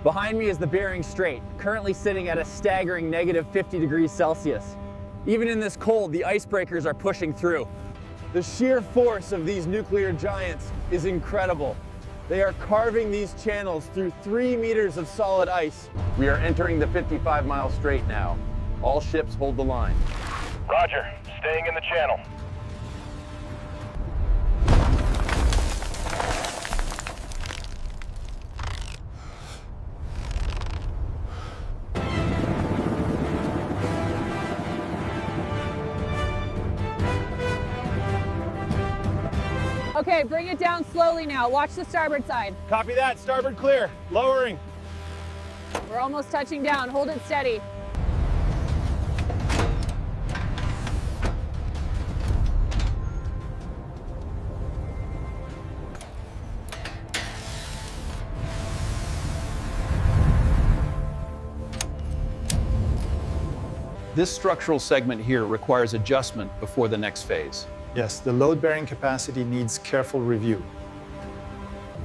Behind me is the Bering Strait, currently sitting at a staggering -50 degrees Celsius. Even in this cold, the icebreakers are pushing through. The sheer force of these nuclear giants is incredible. They are carving these channels through 3 meters of solid ice. We are entering the 55-mile strait now. All ships hold the line. Roger, staying in the channel. Okay, bring it down slowly now. Watch the starboard side. Copy that, starboard clear. Lowering. We're almost touching down. Hold it steady. This structural segment here requires adjustment before the next phase. Yes, the load-bearing capacity needs careful review.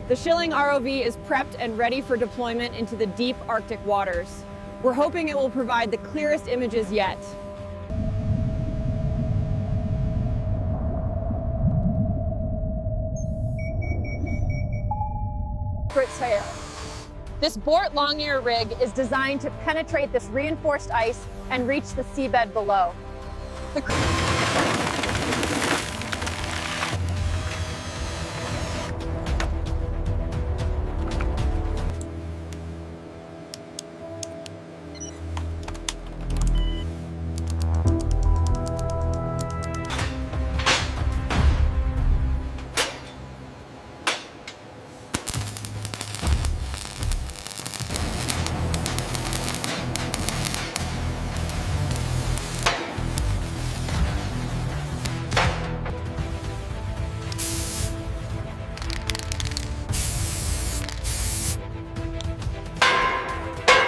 The Schilling ROV is prepped and ready for deployment into the deep Arctic waters. We're hoping it will provide the clearest images yet. This Bort long ear rig is designed to penetrate this reinforced ice and reach the seabed below.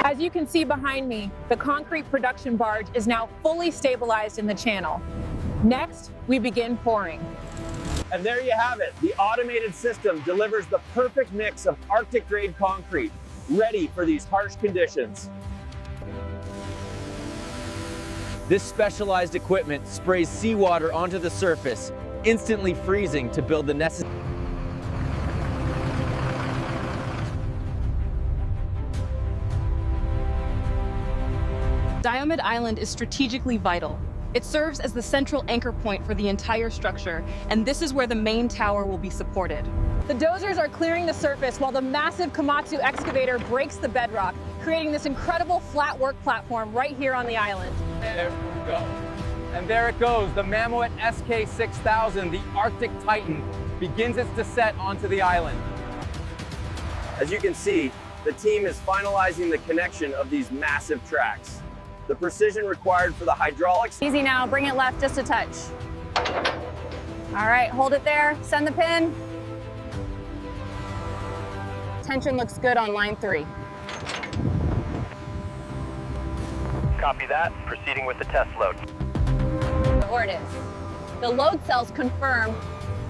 As you can see behind me, the concrete production barge is now fully stabilized in the channel. Next, we begin pouring. And there you have it. The automated system delivers the perfect mix of Arctic-grade concrete, ready for these harsh conditions. This specialized equipment sprays seawater onto the surface, instantly freezing to build the necessary. Diomede Island is strategically vital. It serves as the central anchor point for the entire structure, and this is where the main tower will be supported. The dozers are clearing the surface while the massive Komatsu excavator breaks the bedrock, creating this incredible flat work platform right here on the island. There we go. And there it goes, the Mammoet SK6000, the Arctic Titan, begins its descent onto the island. As you can see, the team is finalizing the connection of these massive tracks. The precision required for the hydraulics. Easy now, bring it left just a touch. All right, hold it there, send the pin. Tension looks good on line 3. Copy that, proceeding with the test load. There it is. The load cells confirm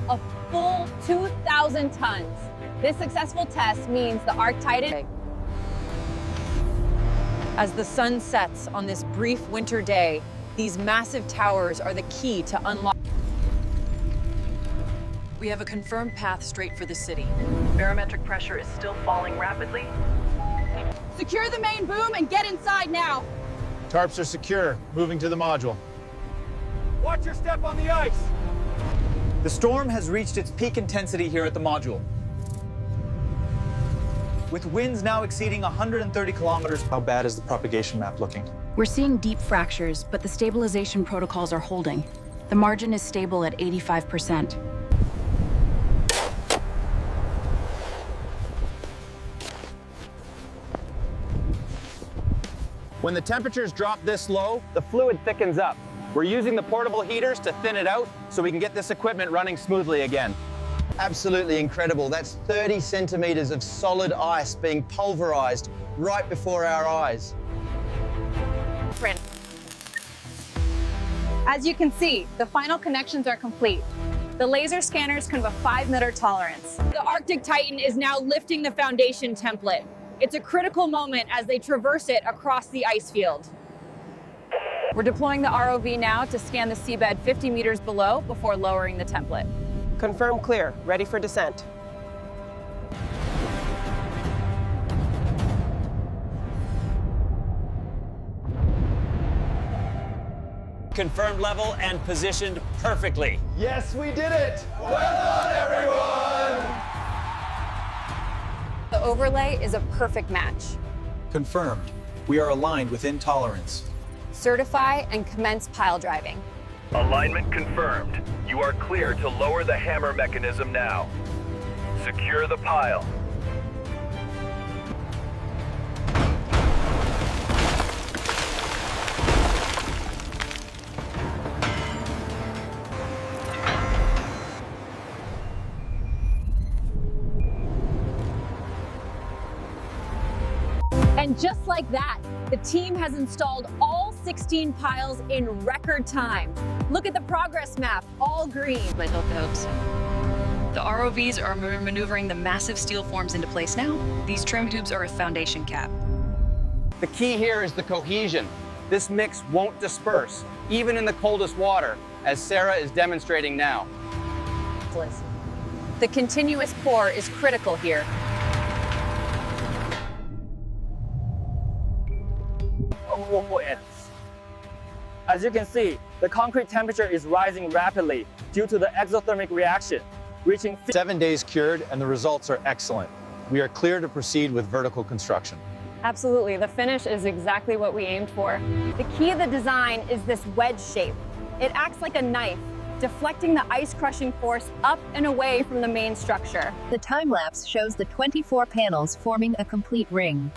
a full 2,000 tons. This successful test means the Arc Titan. As the sun sets on this brief winter day, these massive towers are the key to unlock. We have a confirmed path straight for the city. Barometric pressure is still falling rapidly. Secure the main boom and get inside now. Tarps are secure, moving to the module. Watch your step on the ice. The storm has reached its peak intensity here at the module, with winds now exceeding 130 kilometers. How bad is the propagation map looking? We're seeing deep fractures, but the stabilization protocols are holding. The margin is stable at 85%. When the temperatures drop this low, the fluid thickens up. We're using the portable heaters to thin it out so we can get this equipment running smoothly again. Absolutely incredible. That's 30 centimeters of solid ice being pulverized right before our eyes. As you can see, the final connections are complete. The laser scanners can have a 5-meter tolerance. The Arctic Titan is now lifting the foundation template. It's a critical moment as they traverse it across the ice field. We're deploying the ROV now to scan the seabed 50 meters below before lowering the template. Confirm clear. Ready for descent. Confirmed level and positioned perfectly. Yes, we did it! Well done, everyone! The overlay is a perfect match. Confirmed. We are aligned within tolerance. Certify and commence pile driving. Alignment confirmed. You are clear to lower the hammer mechanism now. Secure the pile. And just like that, the team has installed all 16 piles in record time. Look at the progress map, all green. The ROVs are maneuvering the massive steel forms into place now. These trim tubes are a foundation cap. The key here is the cohesion. This mix won't disperse, even in the coldest water, as Sarah is demonstrating now. The continuous pour is critical here. As you can see, the concrete temperature is rising rapidly due to the exothermic reaction, reaching 7 days cured, and the results are excellent. We are clear to proceed with vertical construction. Absolutely, the finish is exactly what we aimed for. The key of the design is this wedge shape. It acts like a knife, deflecting the ice-crushing force up and away from the main structure. The time-lapse shows the 24 panels forming a complete ring.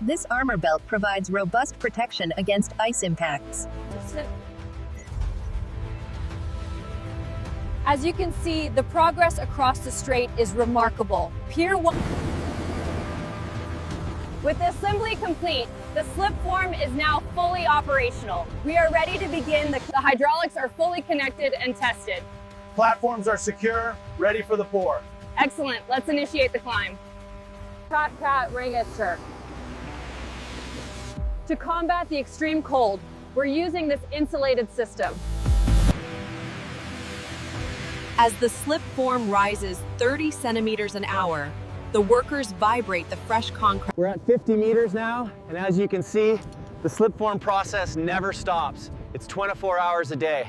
This armor belt provides robust protection against ice impacts. As you can see, the progress across the strait is remarkable. Pier 1. With the assembly complete, the slip form is now fully operational. We are ready to begin. The hydraulics are fully connected and tested. Platforms are secure, ready for the pour. Excellent, let's initiate the climb. Register. To combat the extreme cold, we're using this insulated system. As the slip form rises 30 centimeters an hour, the workers vibrate the fresh concrete. We're at 50 meters now, and as you can see, the slip form process never stops. It's 24 hours a day.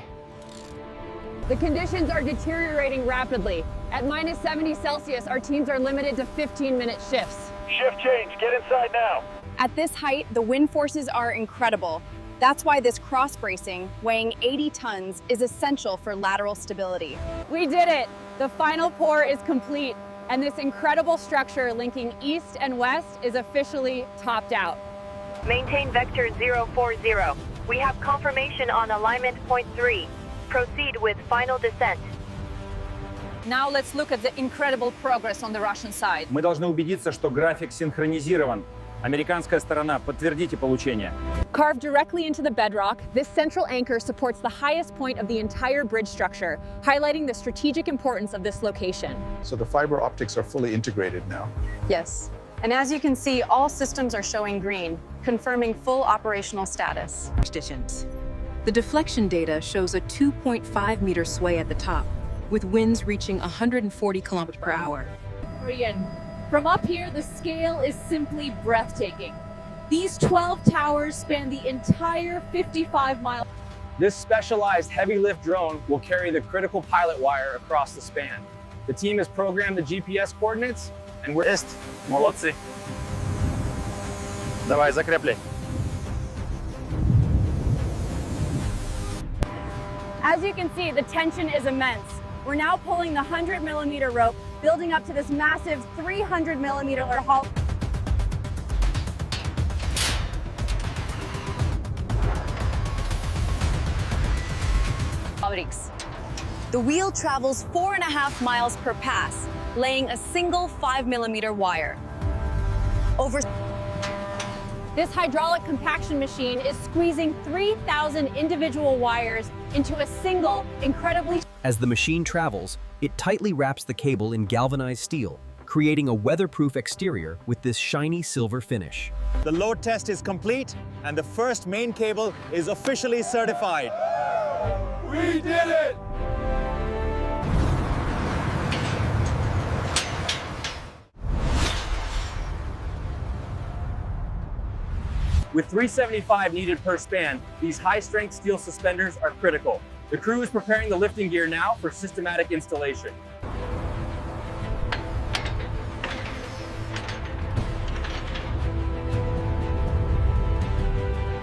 The conditions are deteriorating rapidly. At minus 70 Celsius, our teams are limited to 15-minute shifts. Shift change. Get inside now. At this height, the wind forces are incredible. That's why this cross bracing, weighing 80 tons, is essential for lateral stability. We did it! The final pour is complete, and this incredible structure linking east and west is officially topped out. Maintain vector 040. We have confirmation on alignment point 3. Proceed with final descent. Now let's look at the incredible progress on the Russian side. Мы должны убедиться, что график синхронизирован. Американская сторона, подтвердите получение. Carved directly into the bedrock, this central anchor supports the highest point of the entire bridge structure, highlighting the strategic importance of this location. So the fiber optics are fully integrated now. Yes. And as you can see, all systems are showing green, confirming full operational status. The deflection data shows a 2.5 meter sway at the top, with winds reaching 140 kilometers per hour. From up here, the scale is simply breathtaking. These 12 towers span the entire 55-mile. This specialized heavy lift drone will carry the critical pilot wire across the span. The team has programmed the GPS coordinates, and we're... Молодцы. Давай, закрепляй. As you can see, the tension is immense. We're now pulling the 100-millimeter rope, building up to this massive 300-millimeter hull. The wheel travels 4.5 miles per pass, laying a single 5-millimeter wire. This hydraulic compaction machine is squeezing 3,000 individual wires into a single, incredibly... As the machine travels, it tightly wraps the cable in galvanized steel, creating a weatherproof exterior with this shiny silver finish. The load test is complete, and the first main cable is officially certified. We did it! With 375 needed per span, these high-strength steel suspenders are critical. The crew is preparing the lifting gear now for systematic installation.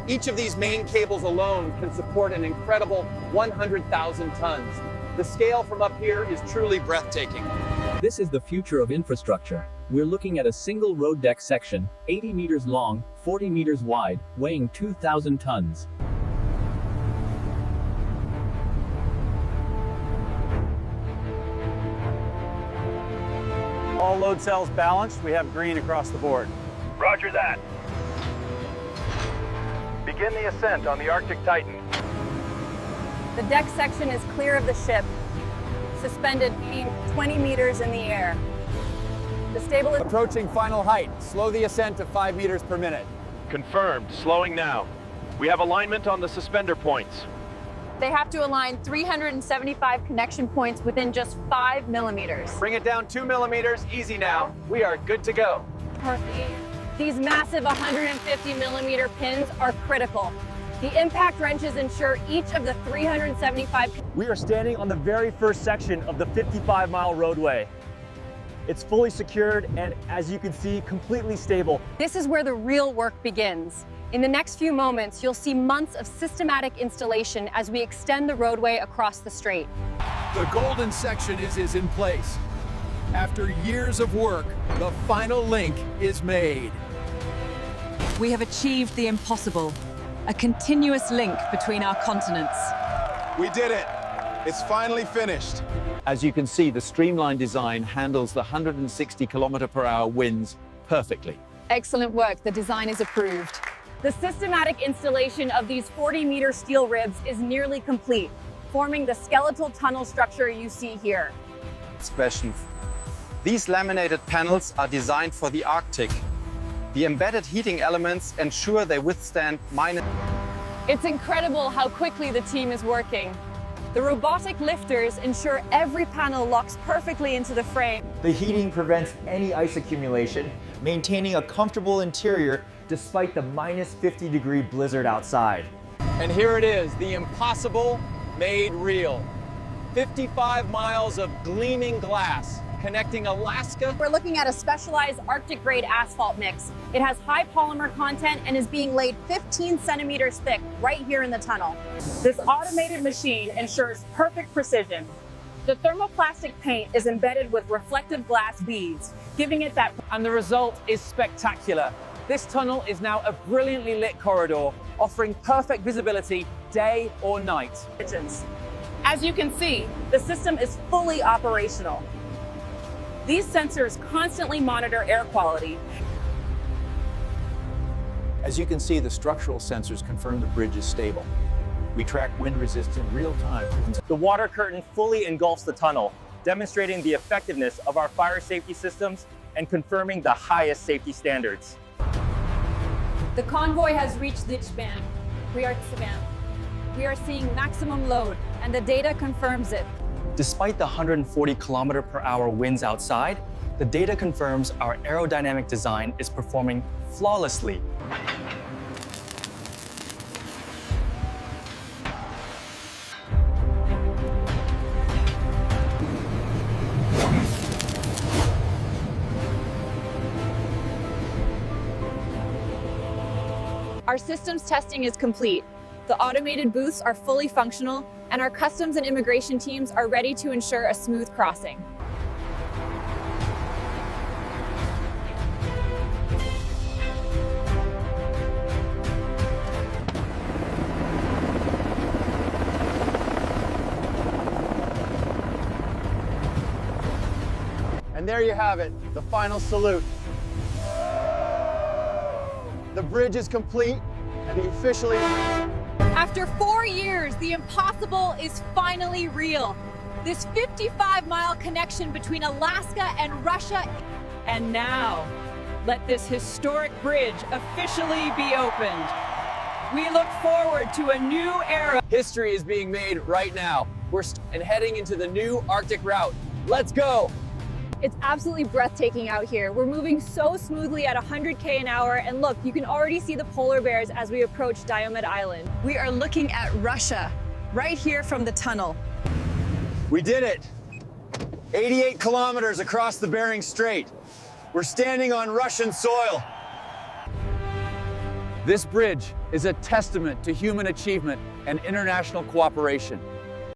Each of these main cables alone can support an incredible 100,000 tons. The scale from up here is truly breathtaking. This is the future of infrastructure. We're looking at a single road deck section, 80 meters long, 40 meters wide, weighing 2,000 tons. All load cells balanced. We have green across the board. Roger that. Begin the ascent on the Arctic Titan. The deck section is clear of the ship, suspended 20 meters in the air. The stabilization approaching final height. Slow the ascent to 5 meters per minute. Confirmed. Slowing now. We have alignment on the suspender points. They have to align 375 connection points within just 5 millimeters. Bring it down 2 millimeters. Easy now. We are good to go. These massive 150 millimeter pins are critical. The impact wrenches ensure each of the 375. We are standing on the very first section of the 55-mile roadway. It's fully secured and, as you can see, completely stable. This is where the real work begins. In the next few moments, you'll see months of systematic installation as we extend the roadway across the strait. The golden section is in place. After years of work, the final link is made. We have achieved the impossible, a continuous link between our continents. We did it. It's finally finished. As you can see, the streamlined design handles the 160 km/h winds perfectly. Excellent work. The design is approved. The systematic installation of these 40-meter steel ribs is nearly complete, forming the skeletal tunnel structure you see here. Expression. These laminated panels are designed for the Arctic. The embedded heating elements ensure they withstand minus. It's incredible how quickly the team is working. The robotic lifters ensure every panel locks perfectly into the frame. The heating prevents any ice accumulation, maintaining a comfortable interior despite the minus 50-degree blizzard outside. And here it is, the impossible made real. 55 miles of gleaming glass connecting Alaska. We're looking at a specialized Arctic-grade asphalt mix. It has high polymer content and is being laid 15 centimeters thick right here in the tunnel. This automated machine ensures perfect precision. The thermoplastic paint is embedded with reflective glass beads, giving it that. And the result is spectacular. This tunnel is now a brilliantly lit corridor, offering perfect visibility day or night. As you can see, the system is fully operational. These sensors constantly monitor air quality. As you can see, the structural sensors confirm the bridge is stable. We track wind resistance in real time. The water curtain fully engulfs the tunnel, demonstrating the effectiveness of our fire safety systems and confirming the highest safety standards. The convoy has reached the span. We are seeing maximum load, and the data confirms it. Despite the 140 km/h winds outside, the data confirms our aerodynamic design is performing flawlessly. Our systems testing is complete. The automated booths are fully functional, and our customs and immigration teams are ready to ensure a smooth crossing. And there you have it, the final salute. The bridge is complete and officially. After 4 years, the impossible is finally real. This 55-mile connection between Alaska and Russia And now, let this historic bridge officially be opened. We look forward to a new era. History is being made right now. We're heading into the new Arctic route. Let's go! It's absolutely breathtaking out here. We're moving so smoothly at 100k an hour, and look, you can already see the polar bears as we approach Diomed Island. We are looking at Russia, right here from the tunnel. We did it! 88 kilometers across the Bering Strait. We're standing on Russian soil. This bridge is a testament to human achievement and international cooperation.